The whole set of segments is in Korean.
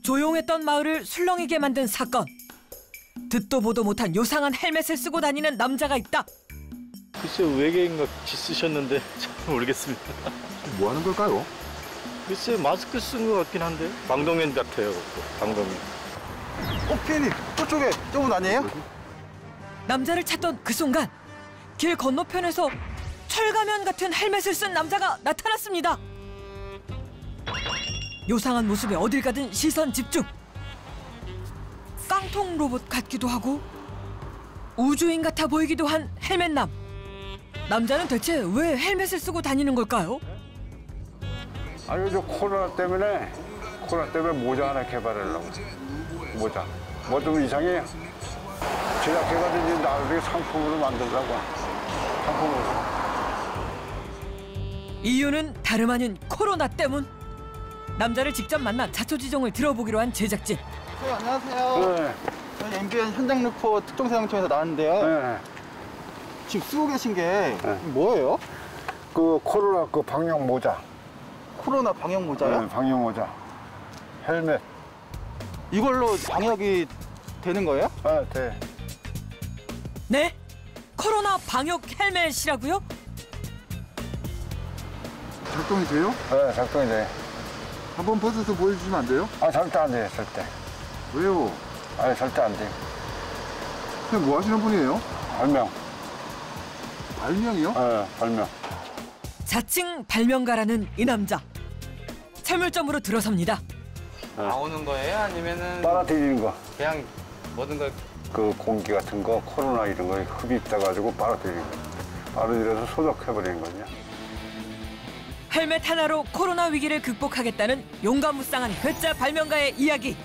조용했던 마을을 술렁이게 만든 사건. 듣도 보도 못한 요상한 헬멧을 쓰고 다니는 남자가 있다. 글쎄 외계인 같이 쓰셨는데 잘 모르겠습니다. 뭐 하는 걸까요? 글쎄 마스크 쓴 것 같긴 한데 방독면 같아요. 방독면. 피디님 저쪽에 저분 아니에요? 남자를 찾던 그 순간 길 건너편에서 철가면 같은 헬멧을 쓴 남자가 나타났습니다. 요상한 모습에 어딜 가든 시선 집중. 깡통 로봇 같기도 하고 우주인 같아 보이기도 한 헬멧남. 남자는 대체 왜 헬멧을 쓰고 다니는 걸까요? 아니 저 코로나 때문에 모자 하나 개발하려고. 모자. 뭐 좀 이상해요. 제작해가지고 이제 나중에 상품으로 만들려고. 상품으로. 이유는 다름 아닌 코로나 때문. 남자를 직접 만나 자초지종을 들어보기로 한 제작진. 네, 안녕하세요. 네. 저희 MBN 현장 루포 특종사용청에서 나왔는데요. 네. 지금 쓰고 계신 게 네. 뭐예요? 그 코로나 그 방역 모자. 코로나 방역 모자요? 네, 방역 모자. 헬멧. 이걸로 방역이 되는 거예요? 아, 네. 네? 코로나 방역 헬멧이라고요? 작동이 돼요? 네, 작동이 돼. 한번 벗어서 보여주시면 안 돼요? 아, 절대 안 돼요, 절대. 왜요? 아니, 절대 안 돼요. 그냥 뭐 하시는 분이에요? 발명. 발명이요? 네, 발명. 자칭 발명가라는 이 남자. 철물점으로 들어섭니다. 나오는 거예요? 아니면은 빨아들이는 거. 그냥 모든 걸 그 공기 같은 거, 코로나 이런 거 흡입돼가지고 빨아들이는 거. 빨아들여서 소독해버리는 거냐. 헬멧 하나로 코로나 위기를 극복하겠다는 용감무쌍한 괴짜 발명가의 이야기.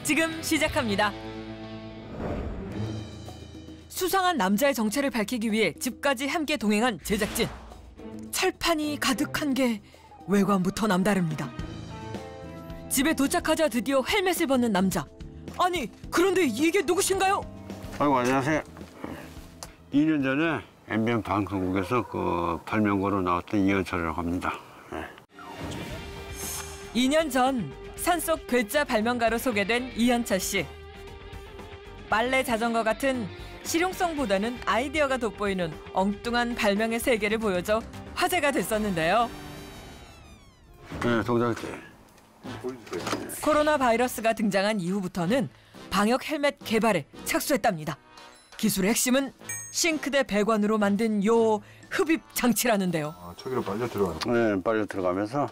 지금 시작합니다. 수상한 남자의 정체를 밝히기 위해 집까지 함께 동행한 제작진. 철판이 가득한 게 외관부터 남다릅니다. 집에 도착하자 드디어 헬멧을 벗는 남자. 아니, 그런데 이게 누구신가요? 아이고, 안녕하세요. 2년 전에 MBN 방송국에서 그 발명고로 나왔던 이현철이라고 합니다. 네. 2년 전 산속 괴짜 발명가로 소개된 이현철 씨. 빨래 자전거 같은 실용성보다는 아이디어가 돋보이는 엉뚱한 발명의 세계를 보여줘 화제가 됐었는데요. 네, 동작지. 코로나 바이러스가 등장한 이후부터는 방역 헬멧 개발에 착수했답니다. 기술의 핵심은 싱크대 배관으로 만든 요 흡입 장치라는데요. 아, 저기로 빨려 들어가는 거. 네, 빨려 들어가면서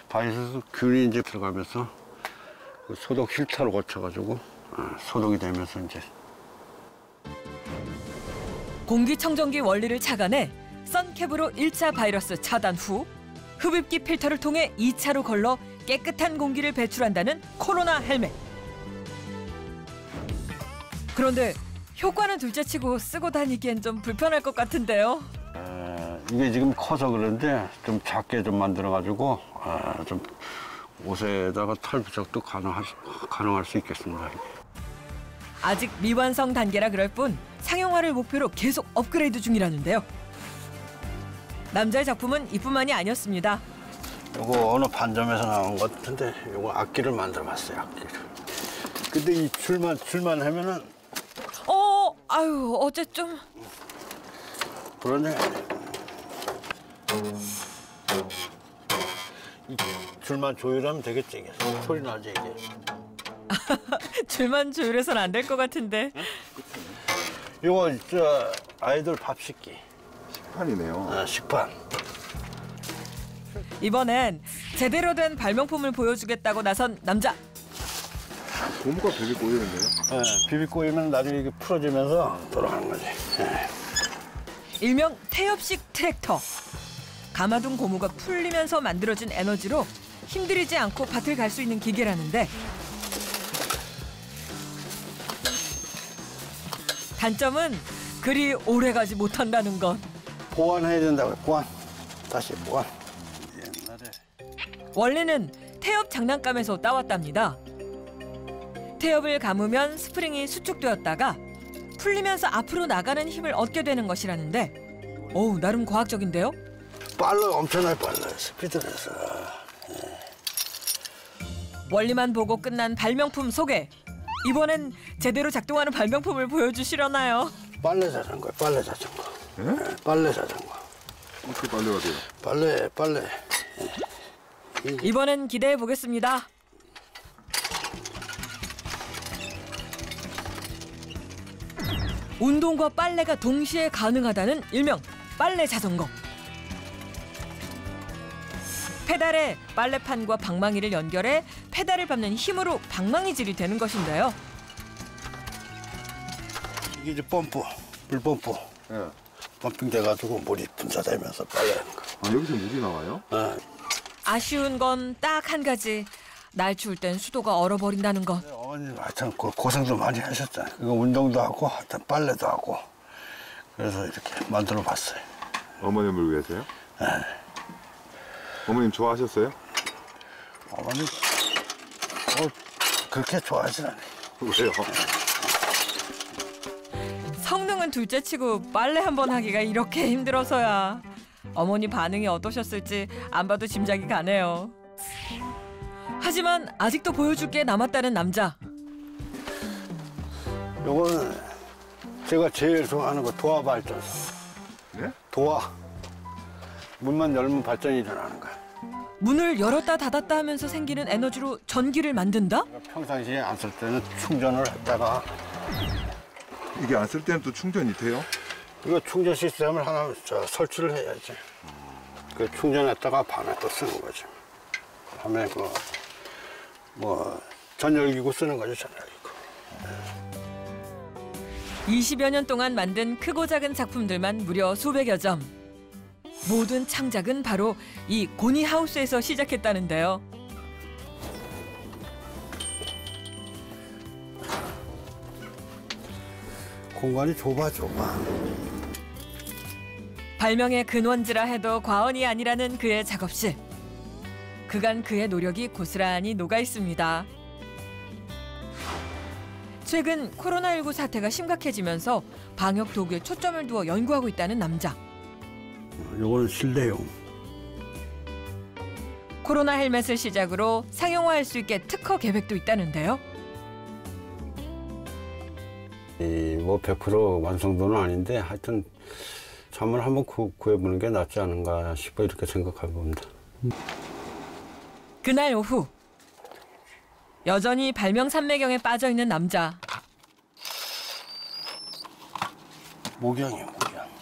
바이러스 균이 이제 들어가면서 그 소독 필터로 거쳐가지고 소독이 되면서 이제 공기청정기 원리를 착안해 선캡으로 1차 바이러스 차단 후 흡입기 필터를 통해 2차로 걸러 깨끗한 공기를 배출한다는 코로나 헬멧. 그런데 효과는 둘째치고 쓰고 다니기엔 좀 불편할 것 같은데요. 이게 지금 커서 그런데 좀 작게 좀 만들어가지고 좀 옷에다가 털 부착도 가능할 수 있겠습니다. 아직 미완성 단계라 그럴 뿐 상용화를 목표로 계속 업그레이드 중이라는데요. 남자의 작품은 이뿐만이 아니었습니다. 요거 어느 반점에서 나온 것 같은데 요거 악기를 만들어봤어요, 악기를. 근데 이 줄만 하면은 아유, 어째 좀 그러네. 이 줄만 조율하면 되겠지, 이게. 소리 나지, 이게. 줄만 조율해서는 안 될 것 같은데. 요거 저 아이들 밥 식기. 식판이네요. 식판. 이번엔 제대로 된 발명품을 보여주겠다고 나선 남자. 고무가 되게 꼬이는데요? 네, 비비 꼬이면 나중에 이게 풀어지면서 돌아가는 거지. 네. 일명 태엽식 트랙터. 가마둔 고무가 풀리면서 만들어진 에너지로 힘들이지 않고 밭을 갈 수 있는 기계라는데 단점은 그리 오래가지 못한다는 것. 보완해야 된다고요, 보완. 다시 보완. 옛날에. 원래는 태엽 장난감에서 따왔답니다. 태엽을 감으면 스프링이 수축되었다가 풀리면서 앞으로 나가는 힘을 얻게 되는 것이라는데 어우, 나름 과학적인데요? 빨라요, 엄청나게 빨라요, 스피드에서. 원리만 보고 끝난 발명품 소개. 이번엔 제대로 작동하는 발명품을 보여주시려나요? 빨래 자전거, 빨래 자전거. 예? 빨래 자전거. 어떻게 빨래가 돼요? 빨래. 이번엔 기대해 보겠습니다. 운동과 빨래가 동시에 가능하다는 일명 빨래 자전거. 페달에 빨래판과 방망이를 연결해 페달을 밟는 힘으로 방망이질이 되는 것인데요. 이게 이제 펌프, 물 펌프. 예. 펌핑 돼가지고 물이 분사되면서 빨래하는 거. 아, 여기서 물이 나와요? 아쉬운 건 딱 한 가지. 날 추울 땐 수도가 얼어버린다는 것. 어머니 하여튼 고생도 많이 하셨잖아요. 그거 운동도 하고 하여튼 빨래도 하고 그래서 이렇게 만들어 봤어요. 어머님을 위해서요? 네. 어머님 좋아하셨어요? 어머니 그렇게 좋아하진 않아요. 왜요? 성능은 둘째치고 빨래 한 번 하기가 이렇게 힘들어서야. 어머니 반응이 어떠셨을지 안 봐도 짐작이 가네요. 하지만 아직도 보여줄 게 남았다는 남자. 요거는 제가 제일 좋아하는 거 도화 발전소. 네? 도화. 문만 열면 발전이 일어나는 거야. 문을 열었다 닫았다 하면서 생기는 에너지로 전기를 만든다? 평상시에 안 쓸 때는 충전을 했다가 이게 안 쓸 때는 또 충전이 돼요? 이거 충전 시스템을 하나 설치를 해야지. 그 충전했다가 밤에 또 쓰는 거지. 밤에 전열기구 쓰는 거죠, 전열기구. 20여 년 동안 만든 크고 작은 작품들만 무려 수백여 점. 모든 창작은 바로 이 고니하우스에서 시작했다는데요. 공간이 좁아. 발명의 근원지라 해도 과언이 아니라는 그의 작업실. 그간 그의 노력이 고스란히 녹아 있습니다. 최근 코로나19 사태가 심각해지면서 방역 도구에 초점을 두어 연구하고 있다는 남자. 요거는 실내용. 코로나 헬멧을 시작으로 상용화할 수 있게 특허 계획도 있다는데요. 100% 완성도는 아닌데 하여튼 잠을 한번 구해보는 게 낫지 않은가 싶어 이렇게 생각해 봅니다. 그날 오후 여전히 발명 산매경에 빠져 있는 남자. 목양이에요, 목양.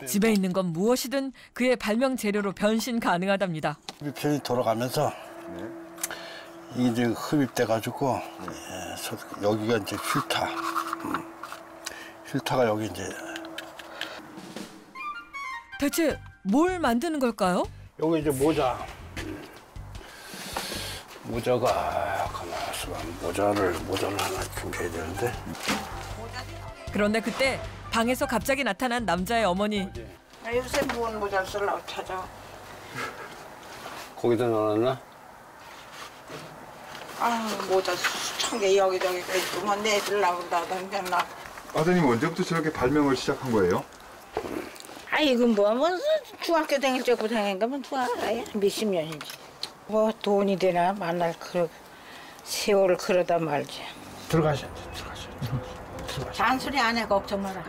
집에 있는 건 무엇이든 그의 발명 재료로 변신 가능하답니다. 흡입선이 돌아가면서 이게 이제 흡입돼 가지고 여기가 이제 필터. 필터가 여기 이제. 대체 뭘 만드는 걸까요? 여기 이제 모자. 모자가 가만 있어봐. 모자를 하나 준비해야 되는데. 그런데 그때 방에서 갑자기 나타난 남자의 어머니. 나 요새 무슨 모자를 쓰려고 찾아. 거기다 넣어놨나? 아 모자 수천 개 여기저기 있구만 내주려고 나던졌나. 아드님 언제부터 저렇게 발명을 시작한 거예요? 아 이건 뭐 중학교 다닐 때부터 다니니까 뭐 알아야 몇십 년이지. 뭐 돈이 되나 만날 세월을 그러다 말지. 들어가셔야죠. 잔소리 안 해가 걱정 마라.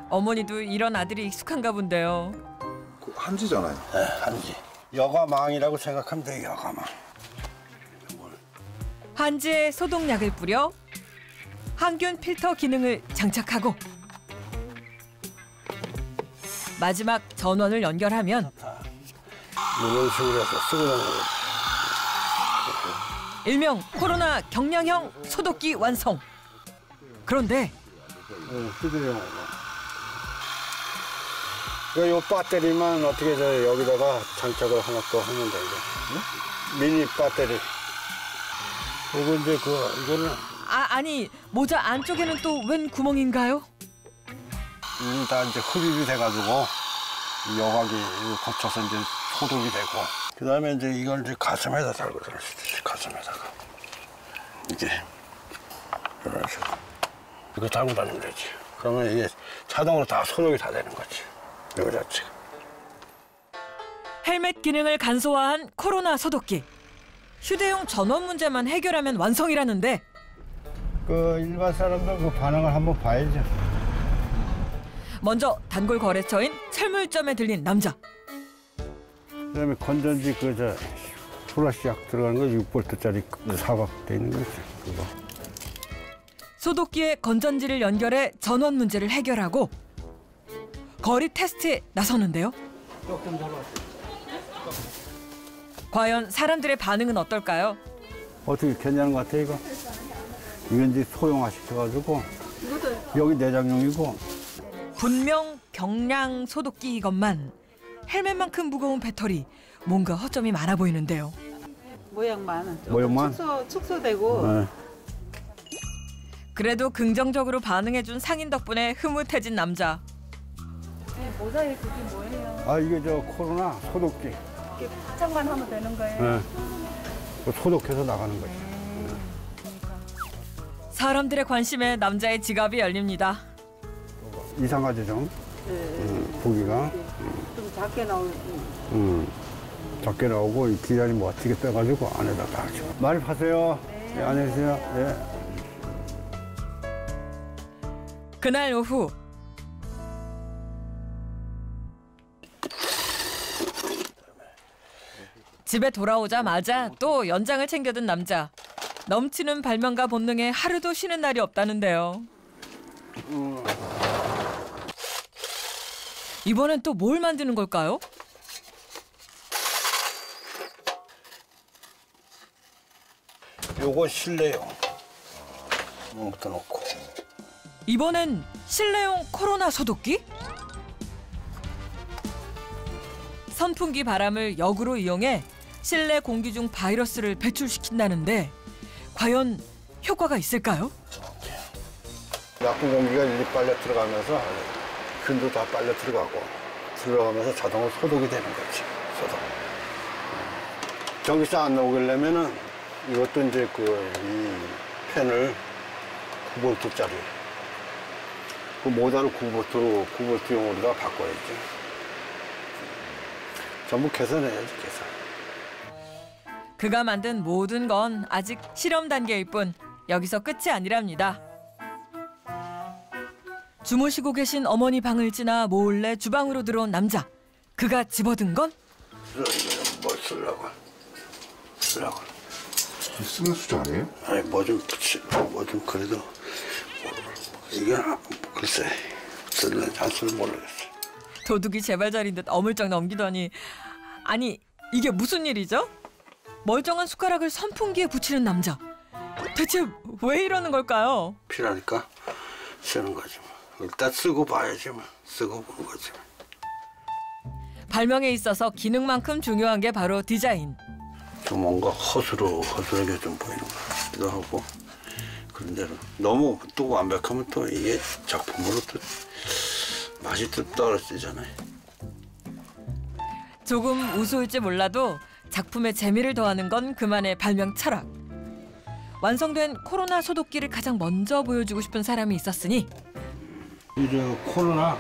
어머니도 이런 아들이 익숙한가 본데요. 그 한지잖아요. 네, 한지. 여가망이라고 생각하면 돼요, 여가망. 한지에 소독약을 뿌려 항균 필터 기능을 장착하고 마지막 전원을 연결하면 이런 식으로 해서 쓰고 다니는 거예요. 일명 코로나 경량형 소독기 완성. 그런데 휴대용으로. 이 배터리만 어떻게 여기다가 장착을 하나 또 하면 되죠. 미니 배터리. 그리고 이제 이거는 아니 모자 안쪽에는 또 웬 구멍인가요? 다 이제 흡입이 돼가지고 여각이 거쳐서 이제 소독이 되고. 그다음에 이제 이걸 이제 가슴에다 달고 다니시죠. 가슴에다가 이게 이런 식으로 이거 달고 다니면 되지. 그러면 이게 자동으로 다 소독이 다 되는 거지. 이거 자체가. 헬멧 기능을 간소화한 코로나 소독기. 휴대용 전원 문제만 해결하면 완성이라는데 그 일반 사람들 그 반응을 한번 봐야죠. 먼저 단골 거래처인 철물점에 들린 남자. 그다음에 건전지 그저 플러시약 들어가는 거 6V짜리 사각 돼 있는 거 있죠. 그거. 소독기에 건전지를 연결해 전원 문제를 해결하고 거리 테스트에 나서는데요. 과연 사람들의 반응은 어떨까요? 어떻게 괜찮은 것 같아 이거? 이건 이제 소형화 시켜가지고 여기 내장용이고. 분명 경량 소독기이건만 헬멧만큼 무거운 배터리, 뭔가 허점이 많아 보이는데요. 모양만 모양만? 축소되고. 네. 그래도 긍정적으로 반응해준 상인 덕분에 흐뭇해진 남자. 모자에 그게 뭐예요? 아 이게 저 코로나 소독기. 이렇게 포장만 하면 되는 거예요? 네. 소독해서 나가는 거죠. 사람들의 관심에 남자의 지갑이 열립니다. 이상하죠 좀. 보기가. 좀 작게 나올. 작게 나오고 이 기장이 멋지게 빼가지고 안에다가 하죠. 많이 파세요. 네, 안녕히 계세요. 네. 그날 오후 집에 돌아오자마자 또 연장을 챙겨든 남자. 넘치는 발명가 본능에 하루도 쉬는 날이 없다는데요. 이번엔 또 뭘 만드는 걸까요? 요거 실내용. 뭉터 놓고. 이번엔 실내용 코로나 소독기? 선풍기 바람을 역으로 이용해 실내 공기 중 바이러스를 배출시킨다는데 과연 효과가 있을까요? 나쁜 공기가 일리 빨려 들어가면서 균도 다 빨려 들어가면서 자동으로 소독이 되는 거지. 소독. 전기세 안 나오려면은 이것도 이제 이 팬을 9V짜리. 그 모자를 9V용으로 바꿔야지. 전부 개선해야지, 개선. 그가 만든 모든 건 아직 실험 단계일 뿐 여기서 끝이 아니랍니다. 주무시고 계신 어머니 방을 지나 몰래 주방으로 들어온 남자. 그가 집어든 건? 뭘 쓰려고. 쓰는 수저 아니에요? 아니, 뭐 좀 그래도. 이게 글쎄, 쓸는지 안 쓸는지 모르겠어. 도둑이 제발자리인 듯 어물쩍 넘기더니 아니 이게 무슨 일이죠? 멀쩡한 숟가락을 선풍기에 붙이는 남자. 대체 왜 이러는 걸까요? 필요하니까 쓰는 거지 뭐. 일단 쓰고 봐야지 뭐. 쓰고 보는 거지. 발명에 있어서 기능만큼 중요한 게 바로 디자인. 좀 뭔가 허술하게 좀 보이는 거 같기도 하고. 그런 대로 너무 또 완벽하면 또 이게 작품으로 또 맛이 또 떨어지잖아요. 조금 우스울지 몰라도 작품의 재미를 더하는 건 그만의 발명 철학. 완성된 코로나 소독기를 가장 먼저 보여주고 싶은 사람이 있었으니 이제 코로나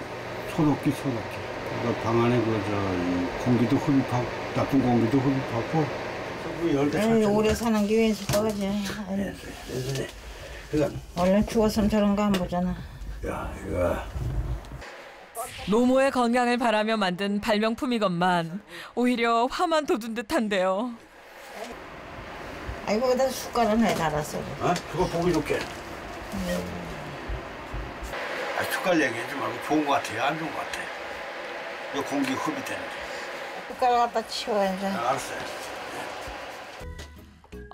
소독기. 그러니까 방 안에 이 공기도 흡입하고 나쁜 공기도 흡입하고. 오래 사는 게 왜 있어가지. 원래 죽었으면 저런 거 안 보잖아. 야, 이거. 노모의 건강을 바라며 만든 발명품이건만 오히려 화만 돋운 듯한데요. 아이고, 나 숟가락을 왜 달았어? 그거 보기 좋게. 숟갈 얘기하지 말고 좋은 거 같아요? 안 좋은 거 같아? 이거 공기 흡입되는 게. 숟가락 갖다 치워야지. 알았어요.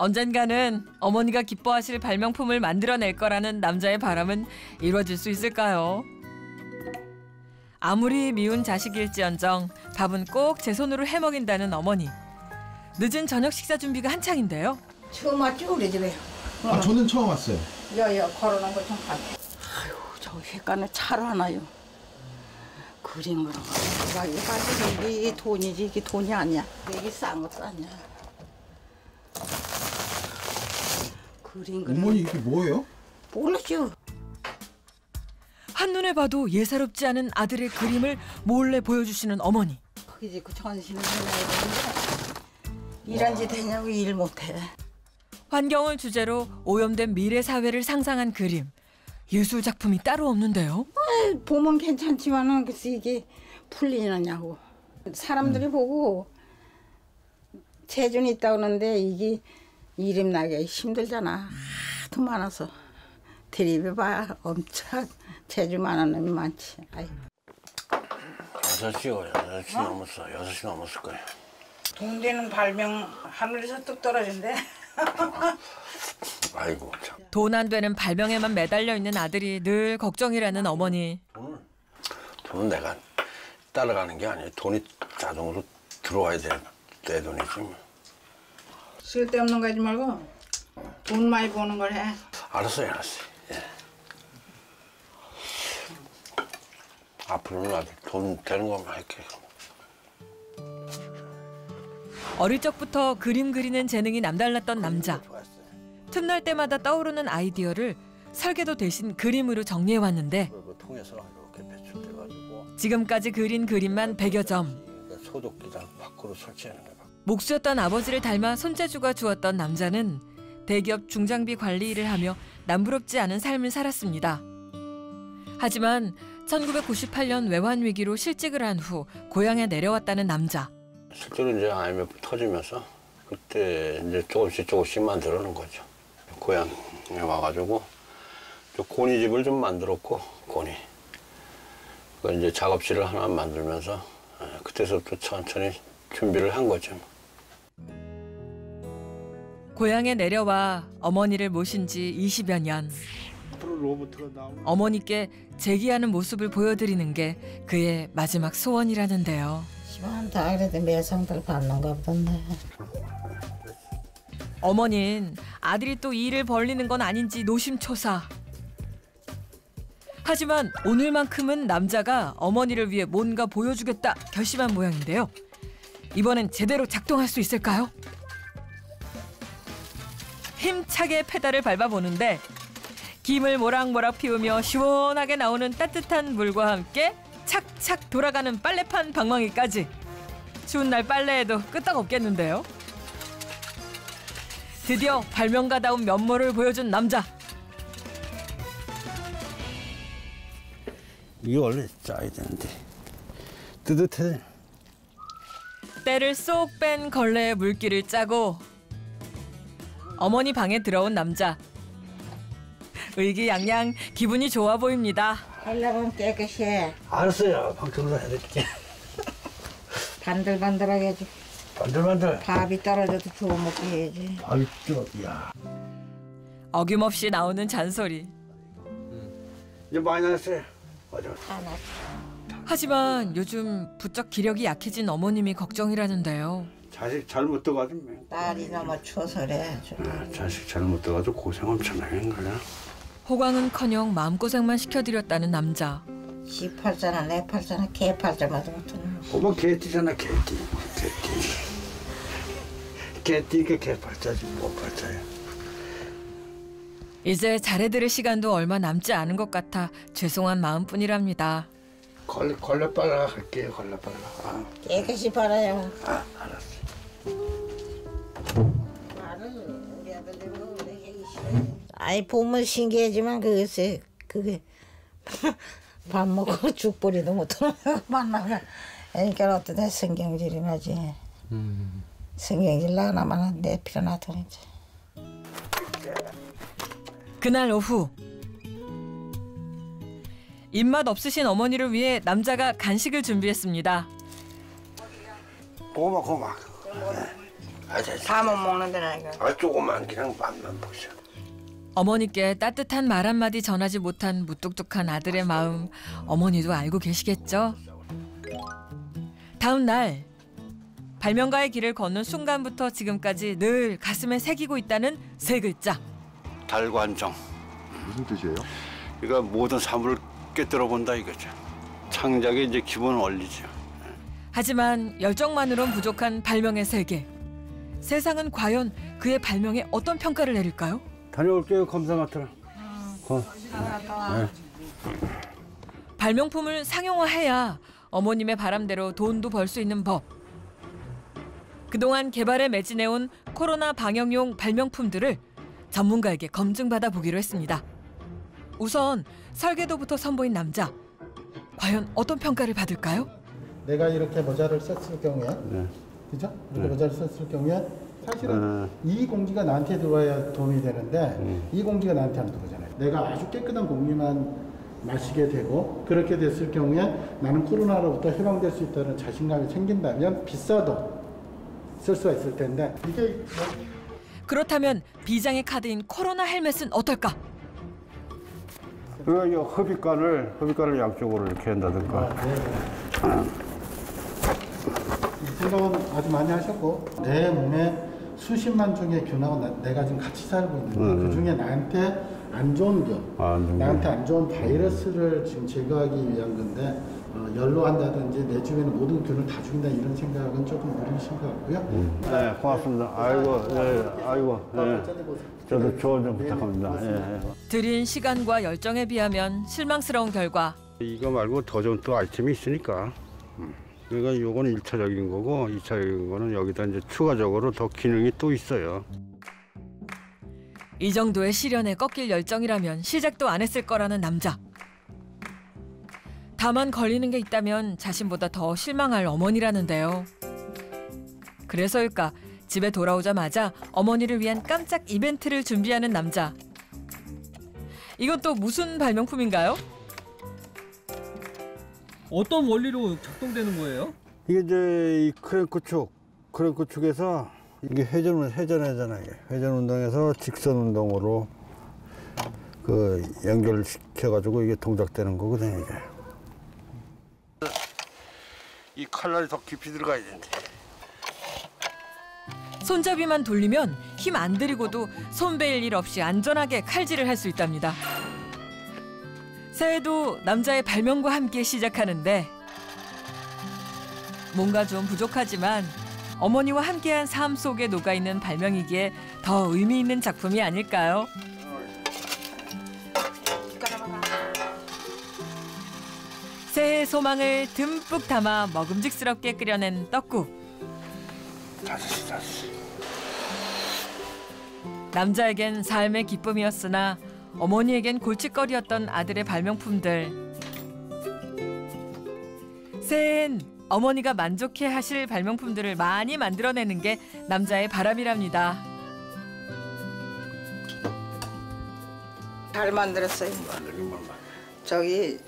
언젠가는 어머니가 기뻐하실 발명품을 만들어낼 거라는 남자의 바람은 이루어질 수 있을까요? 아무리 미운 자식일지언정 밥은 꼭 제 손으로 해먹인다는 어머니. 늦은 저녁 식사 준비가 한창인데요. 처음 왔지 우리 집에. 저는 처음 왔어요. 여여 걸어놓은 거 좀 봤지. 아유, 저 횟간에 차로 하나요? 그린 거로. 이게 빠지는 이게 돈이지 이게 돈이 아니야. 이게 싼 것도 아니야. 그린 거. 어머니 이게 뭐예요? 모르죠. 한눈에 봐도 예사롭지 않은 아들의 그림을 몰래 보여주시는 어머니. 거기지 그 전신을 해놔야 되는데 일한 지 되냐고 일 못해. 환경을 주제로 오염된 미래 사회를 상상한 그림. 예술 작품이 따로 없는데요. 보면 괜찮지만은 글쎄 이게 풀리느냐고. 사람들이 보고 재준이 있다 그러는데 이게 이름 나기 힘들잖아. 하도 많아서. 대립해봐. 엄청 재주 많은 놈이 많지. 아이. 6시 넘었어. 6시 넘었을 거예요. 돈 되는 발명 하늘에서 뚝 떨어진대. 아이고 참. 돈 안 되는 발명에만 매달려 있는 아들이 늘 걱정이라는 어머니. 돈은 내가 따라가는 게 아니에요. 돈이 자동으로 들어와야 내 돈이지. 쓸데없는 거 하지 말고 돈 많이 버는 걸 해. 알았어요. 예. 앞으로는 아주 돈 되는 것만 할게요. 어릴 적부터 그림 그리는 재능이 남달랐던 남자. 틈날 때마다 떠오르는 아이디어를 설계도 대신 그림으로 정리해왔는데 통해서 이렇게 배출돼가지고 지금까지 그린 그림만 100여 점. 소독기장 밖으로 설치하는 거예요. 목수였던 아버지를 닮아 손재주가 주었던 남자는 대기업 중장비 관리 일을 하며 남부럽지 않은 삶을 살았습니다. 하지만 1998년 외환 위기로 실직을 한 후 고향에 내려왔다는 남자. 실제로 이제 IMF 터지면서 그때 이제 조금씩 만들어놓은 거죠. 고향에 와가지고 고니집을 좀 만들었고 고니. 그 이제 작업실을 하나 만들면서 그때서부터 천천히 준비를 한 거죠. 고향에 내려와 어머니를 모신 지 20여 년. 어머니께 재기하는 모습을 보여드리는 게 그의 마지막 소원이라는데요. 시방 다 그래도 매상들 받는가 보던데. 어머니는 아들이 또 일을 벌리는 건 아닌지 노심초사. 하지만 오늘만큼은 남자가 어머니를 위해 뭔가 보여주겠다 결심한 모양인데요. 이번엔 제대로 작동할 수 있을까요? 힘차게 페달을 밟아보는데 김을 모락모락 피우며 시원하게 나오는 따뜻한 물과 함께 착착 돌아가는 빨래판 방망이까지. 추운 날 빨래에도 끄떡없겠는데요. 드디어 발명가다운 면모를 보여준 남자. 이게 원래 짜야 되는데 뜨뜻해. 때를 쏙 뺀 걸레에 물기를 짜고 어머니 방에 들어온 남자. 의기양양 기분이 좋아 보입니다. 하려면 깨끗이 해. 알았어요. 방청소 해드릴게. 반들반들하게 해줘. 반들반들. 밥이 떨어져도 주워 먹게 해야지. 아이 야. 어김없이 나오는 잔소리. 이제 많이 났어요. 맞아. 하나. 하지만 요즘 부쩍 기력이 약해진 어머님이 걱정이라는데요. 자식 잘못 떠가지고. 딸이 너무 추워서 그래. 자식 잘못 떠가지고 고생 엄청 하게 한 거야. 호강은커녕 마음고생만 시켜드렸다는 남자. 지 팔자나 내 팔자나 개 팔자마다 못하는. 오빠 개띠잖아 개띠. 개띠니까 개팔자지 뭐 팔자야. 이제 잘해드릴 시간도 얼마 남지 않은 것 같아 죄송한 마음뿐이랍니다. 걸레 빨아 갈게요. 걸레 빨아. 아. 깨끗이 팔아요. 아 알았어. 아이 보면 신기하지만 그게 밥 먹고 죽벌이도 못하는 만나면 그러니까 어떠다 성경질이 나지. 성경질 나나만 내 필요 나더니 이제. 그날 오후 입맛 없으신 어머니를 위해 남자가 간식을 준비했습니다. 고마. 다 못 먹는데 나 이거. 아 조금만 그냥 맛만 보셔. 어머니께 따뜻한 말 한마디 전하지 못한 무뚝뚝한 아들의 마음 어머니도 알고 계시겠죠? 다음 날 발명가의 길을 걷는 순간부터 지금까지 늘 가슴에 새기고 있다는 세 글자. 달관정. 무슨 뜻이에요? 그러니까 모든 사물을 깨뜨려 본다 이거죠. 창작의 이제 기본 원리죠. 하지만 열정만으론 부족한 발명의 세계. 세상은 과연 그의 발명에 어떤 평가를 내릴까요? 다녀올게요. 검사 맡으러. 발명품을 상용화해야 어머님의 바람대로 돈도 벌 수 있는 법. 그동안 개발에 매진해온 코로나 방역용 발명품들을 전문가에게 검증받아 보기로 했습니다. 우선 설계도부터 선보인 남자. 과연 어떤 평가를 받을까요? 내가 이렇게 모자를 썼을 경우에, 그죠? 이렇게 모자를 썼을 경우에 사실은 이 공기가 나한테 들어와야 도움이 되는데 이 공기가 나한테 안 들어오잖아요. 내가 아주 깨끗한 공기만 마시게 되고 그렇게 됐을 경우에 나는 코로나로부터 해방될 수 있다는 자신감이 생긴다면 비싸도 쓸 수가 있을 텐데 이게 그렇다면 비장의 카드인 코로나 헬멧은 어떨까? 이 흡입관을 양쪽으로 이렇게 한다든가. 이 생각은 아주 많이 하셨고 내 몸에 수십만 종의 균하고 내가 지금 같이 살고 있는데 그 중에 나한테 안 좋은 균, 나한테 안 좋은 바이러스를 지금 제거하기 위한 건데 연로한다든지 내 주변의 모든 균을 다 죽인다 이런 생각은 조금 무리신 것 같고요. 네, 고맙습니다. 아이고, 저도 조언 좀 부탁합니다. 들인 시간과 열정에 비하면 실망스러운 결과. 이거 말고 더 좋은 또 아이템이 있으니까. 그러니까 요거는 1차적인 거고 2차적인 거는 여기다 이제 추가적으로 더 기능이 또 있어요. 이 정도의 시련에 꺾일 열정이라면 시작도 안 했을 거라는 남자. 다만 걸리는 게 있다면 자신보다 더 실망할 어머니라는데요. 그래서일까 집에 돌아오자마자 어머니를 위한 깜짝 이벤트를 준비하는 남자. 이건 또 무슨 발명품인가요? 어떤 원리로 작동되는 거예요? 이게 이제 이 크랭크 축에서 이게 회전하잖아요. 회전 운동에서 직선 운동으로 그 연결을 시켜가지고 이게 동작되는 거거든요. 이게. 이 칼날이 더 깊이 들어가야 되는데. 손잡이만 돌리면 힘 안 들이고도 손 베일 일 없이 안전하게 칼질을 할 수 있답니다. 새해도 남자의 발명과 함께 시작하는데 뭔가 좀 부족하지만 어머니와 함께한 삶 속에 녹아있는 발명이기에 더 의미 있는 작품이 아닐까요? 새해 소망을 듬뿍 담아 먹음직스럽게 끓여낸 떡국. 남자에겐 삶의 기쁨이었으나 어머니에겐 골칫거리였던 아들의 발명품들. 새해엔 어머니가 만족해하실 발명품들을 많이 만들어내는 게 남자의 바람이랍니다. 잘 만들었어요. 저기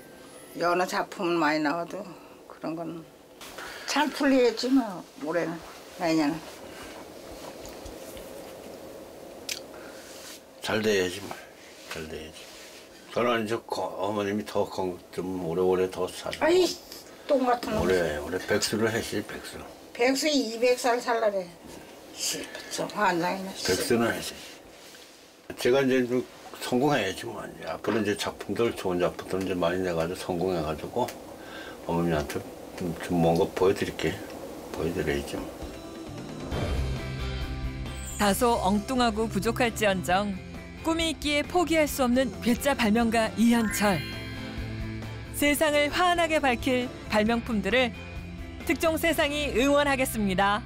여느 작품은 많이 나와도 그런 건 잘 풀리겠지 뭐 올해는 내년은. 잘 돼야지 뭐. 잘 돼야지. 저는 이제 어머님이 더 좀 오래오래 더 살. 아이 똥 같은 놈. 올해 백수를 했지 백수. 백수 200살 살라래. 저 환장이네. 백수는 했지. 제가 이제 좀 성공해야지 뭐. 이제 앞으로 이제 작품들 좋은 작품들 이제 많이 내가지고 성공해가지고 어머님한테 좀 뭔가 보여드려야지. 다소 엉뚱하고 부족할지언정 꿈이 있기에 포기할 수 없는 괴짜 발명가 이현철. 세상을 환하게 밝힐 발명품들을 특종 세상이 응원하겠습니다.